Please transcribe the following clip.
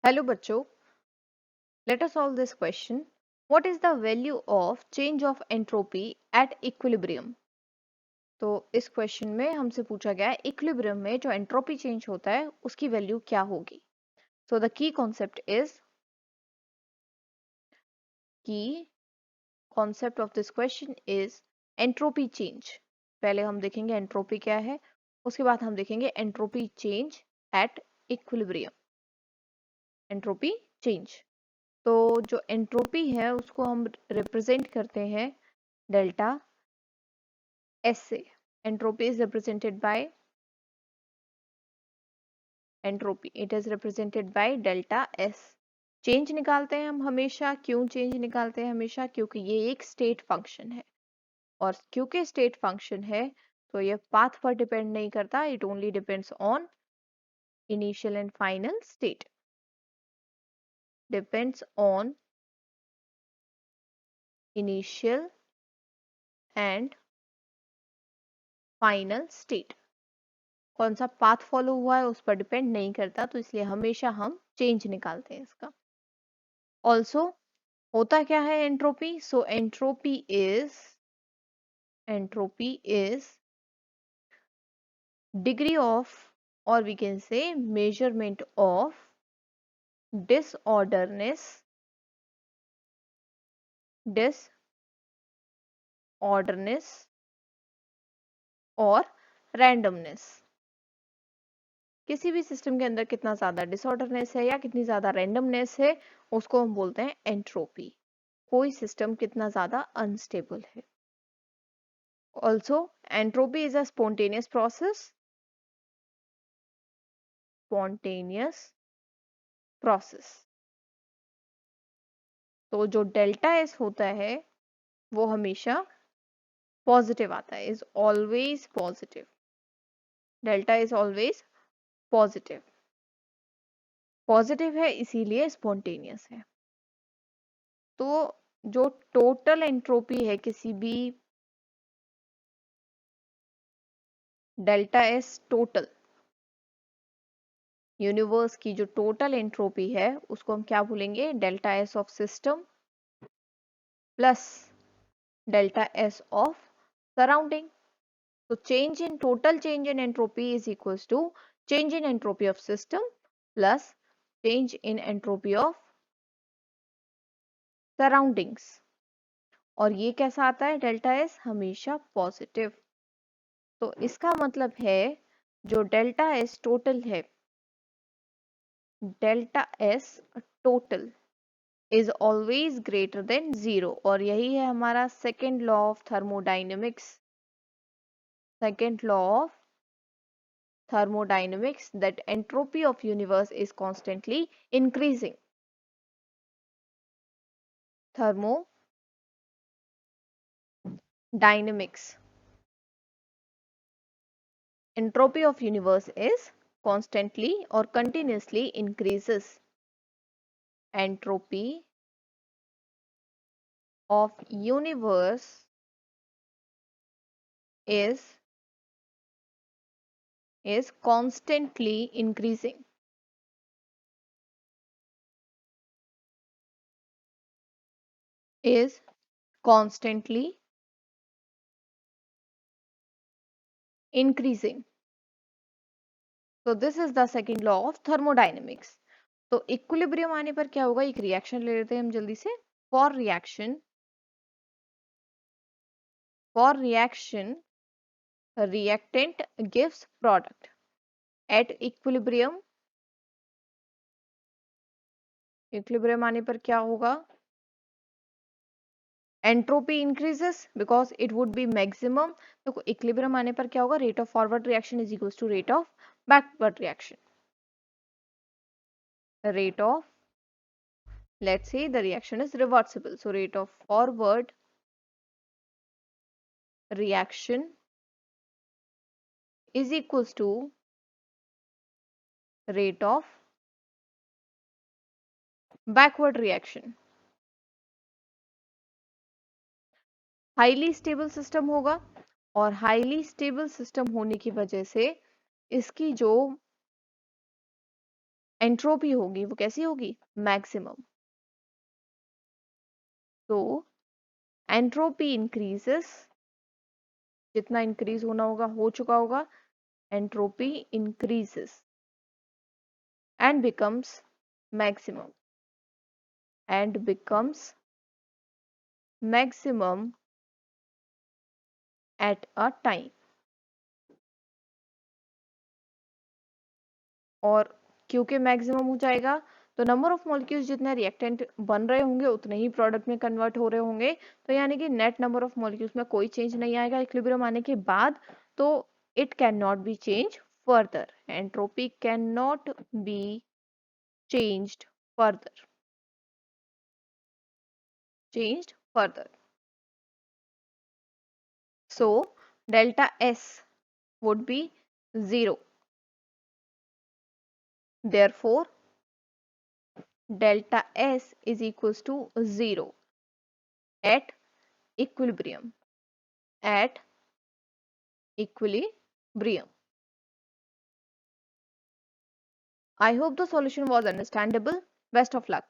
Hello बच्चों, let us solve this question. What is the value of change of entropy at equilibrium? तो इस question में हमसे पूछा गया है इक्विलिब्रियम में जो एंट्रोपी चेंज होता है उसकी वैल्यू क्या होगी. So the key concept of this question is entropy change. पहले हम देखेंगे एंट्रोपी क्या है, उसके बाद हम देखेंगे entropy change at equilibrium. Entropy change, तो जो एंट्रोपी है उसको हम रिप्रेजेंट करते हैं डेल्टा एस से. Entropy is represented by entropy, it is represented by delta S. Change निकालते हैं हम हमेशा. क्यों चेंज निकालते हैं हमेशा? क्योंकि ये एक स्टेट फंक्शन है, और क्योंकि स्टेट फंक्शन है तो ये पाथ पर डिपेंड नहीं करता. It only depends on initial and final state. Depends on initial and final state. कौन सा पाथ फॉलो हुआ है उस पर डिपेंड नहीं करता, तो इसलिए हमेशा हम चेंज निकालते हैं इसका. ऑल्सो होता क्या है entropy? So entropy is degree of, और we can say measurement of disorderness और रैंडमनेस. किसी भी सिस्टम के अंदर कितना ज्यादा डिसऑर्डरनेस है या कितनी ज्यादा रैंडमनेस है उसको हम बोलते हैं एंट्रोपी. कोई सिस्टम कितना ज्यादा अनस्टेबल है. Also entropy is a spontaneous process. तो जो डेल्टा एस होता है वो हमेशा पॉजिटिव आता है, is always positive. Delta is always positive. Positive है इसीलिए स्पॉन्टेनियस है. तो जो टोटल एंट्रोपी है किसी भी डेल्टा एस टोटल यूनिवर्स की जो टोटल एंट्रोपी है उसको हम क्या बोलेंगे? Delta S of system plus delta S of surrounding. तो total change in entropy is equals to change in entropy of system plus change in entropy of surroundings. और ये कैसा आता है? डेल्टा एस हमेशा पॉजिटिव. तो इसका मतलब है जो डेल्टा एस टोटल है, delta S total is always greater than zero. और यही है हमारा second law of thermodynamics. Second law of thermodynamics, that entropy of universe is constantly increasing. Thermodynamics, entropy of universe is constantly or continuously increases. Entropy of universe is constantly increasing. Is constantly increasing. So this is the second law of thermodynamics. तो equilibrium आने पर क्या होगा? एक reaction ले लेते हैं हम जल्दी से. For reaction reactant gives product. At equilibrium आने पर क्या होगा? Entropy increases because it would be maximum. तो इक्विलिब्रियम आने पर क्या होगा? Rate of forward reaction is equals to rate of backward reaction. Rate of, let's say the reaction is reversible, so rate of forward reaction is equals to rate of backward reaction. Highly stable system होगा, और highly stable system होने की वजह से इसकी जो entropy होगी वो कैसी होगी, मैक्सिमम। तो एंट्रोपी इंक्रीजेस, जितना इंक्रीज होना होगा हो चुका होगा, entropy increases and becomes maximum, and becomes maximum at a time। और क्योंकि मैक्सिमम हो जाएगा तो नंबर ऑफ मॉलिक्यूल्स जितने रिएक्टेंट बन रहे होंगे उतने ही प्रोडक्ट में कन्वर्ट हो रहे होंगे, तो यानी कि नेट नंबर ऑफ मॉलिक्यूल्स में कोई चेंज नहीं आएगा इक्विलिब्रियम आने के बाद। तो it can not be change further, entropy can not be changed further, changed further। So delta S would be 0, therefore delta S is equals to 0 at equilibrium, at equilibrium। I hope the solution was understandable. Best of luck।